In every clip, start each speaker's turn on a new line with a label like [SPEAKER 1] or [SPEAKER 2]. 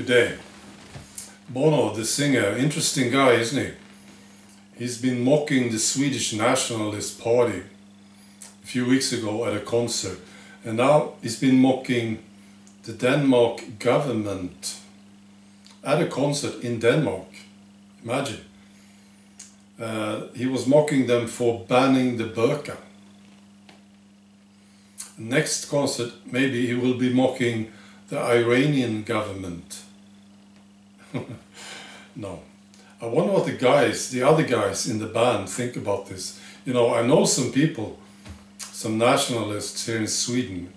[SPEAKER 1] Good day. Bono, the singer, interesting guy, isn't he? He's been mocking the Swedish Nationalist Party a few weeks ago at a concert, and now he's been mocking the Denmark government at a concert in Denmark. Imagine. He was mocking them for banning the burqa. Next concert, maybe he will be mocking the Iranian government. No. I wonder what the other guys in the band think about this. You know, I know some people, some nationalists here in Sweden,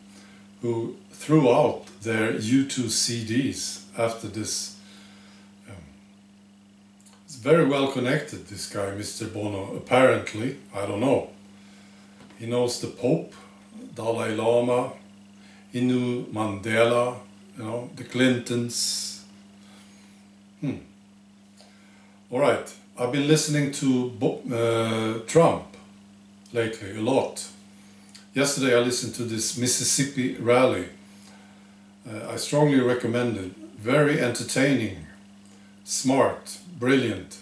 [SPEAKER 1] who threw out their U2 CDs after this. He's very well connected, this guy, Mr. Bono, apparently. I don't know. He knows the Pope, Dalai Lama, he knew Mandela, you know, the Clintons. All right, I've been listening to Trump lately a lot. Yesterday I listened to this Mississippi rally. I strongly recommend it. Very entertaining, smart, brilliant.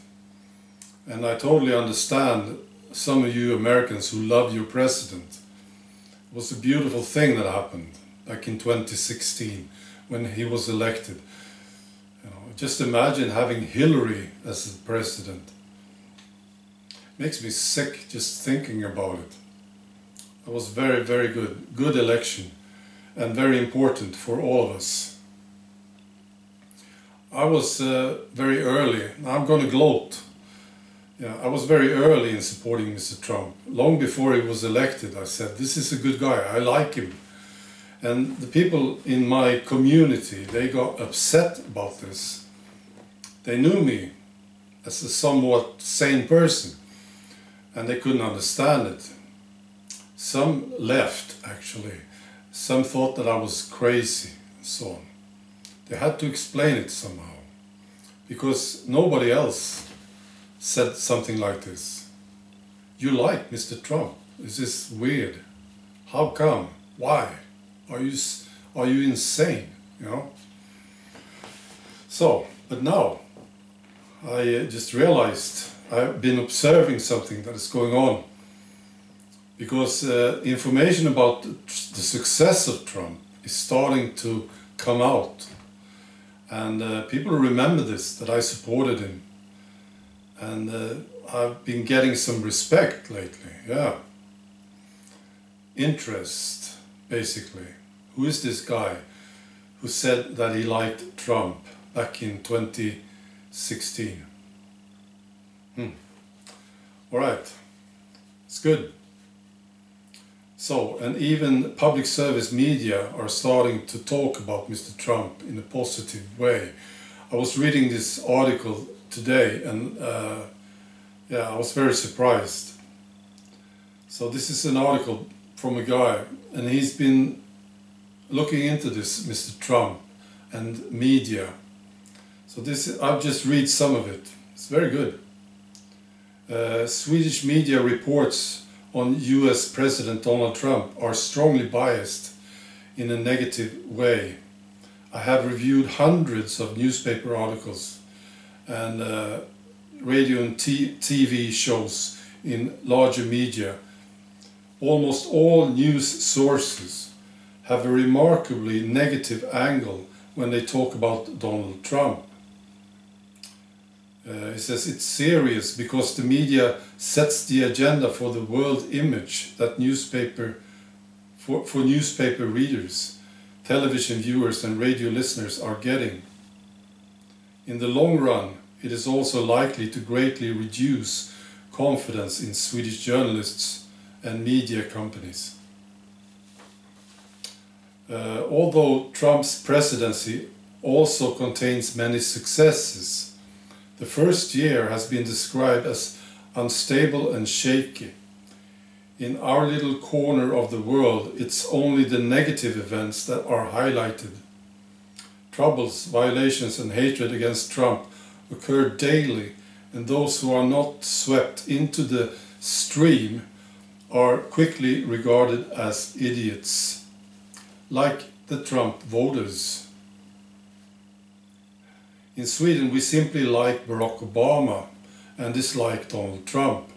[SPEAKER 1] And I totally understand some of you Americans who love your president. It was a beautiful thing that happened back in 2016 when he was elected. You know, just imagine having Hillary as the president. Makes me sick just thinking about it. It was very, very good. Good election and very important for all of us. I was very early. I'm going to gloat. Yeah, I was very early in supporting Mr. Trump. Long before he was elected, I said, this is a good guy, I like him. And the people in my community, they got upset about this. They knew me as a somewhat sane person, and they couldn't understand it. Some left, actually. Some thought that I was crazy, and so on. They had to explain it somehow, because nobody else said something like this. You like Mr. Trump? Is this weird? How come? Why? Are you insane? You know? So, but now I just realized I've been observing something that is going on, because information about the success of Trump is starting to come out, and people remember this, that I supported him, and I've been getting some respect lately. Yeah, interest, basically. Who is this guy who said that he liked Trump back in 2016? All right, it's good. So, and even public service media are starting to talk about Mr. Trump in a positive way. I was reading this article today, and yeah, I was very surprised. So this is an article from a guy, and he's been looking into this, Mr. Trump and media. So this, I'll just read some of it. It's very good. Swedish media reports on US President Donald Trump are strongly biased in a negative way. I have reviewed hundreds of newspaper articles and radio and TV shows in larger media. Almost all news sources have a remarkably negative angle when they talk about Donald Trump. He says it's serious because the media sets the agenda for the world image that for newspaper readers, television viewers and radio listeners are getting. In the long run, it is also likely to greatly reduce confidence in Swedish journalists and media companies. Although Trump's presidency also contains many successes, the first year has been described as unstable and shaky. In our little corner of the world, it's only the negative events that are highlighted. Troubles, violations and hatred against Trump occur daily, and those who are not swept into the stream are quickly regarded as idiots, like the Trump voters. In Sweden we simply like Barack Obama and dislike Donald Trump,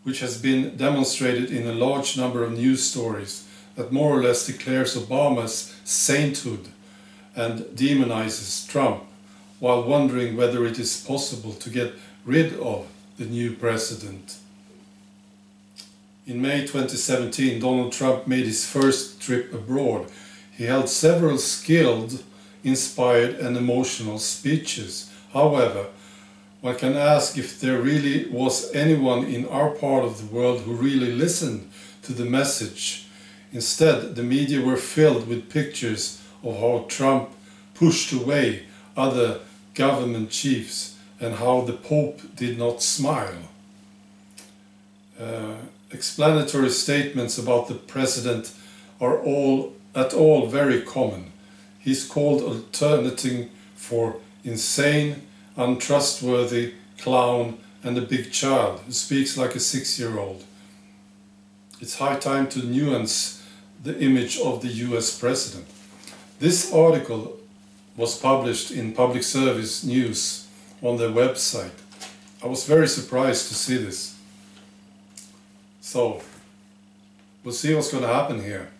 [SPEAKER 1] which has been demonstrated in a large number of news stories that more or less declares Obama's sainthood and demonizes Trump, while wondering whether it is possible to get rid of the new president. In May 2017, Donald Trump made his first trip abroad. He held several skilled, inspired and emotional speeches. However, one can ask if there really was anyone in our part of the world who really listened to the message. Instead, the media were filled with pictures of how Trump pushed away other government chiefs and how the Pope did not smile. Explanatory statements about the president are at all very common. He's called alternating for insane, untrustworthy, clown and a big child who speaks like a 6-year-old. It's high time to nuance the image of the US president. This article was published in Public Service News on their website. I was very surprised to see this. So, we'll see what's going to happen here.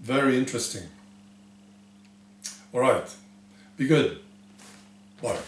[SPEAKER 1] Very interesting. Alright, be good. Bye.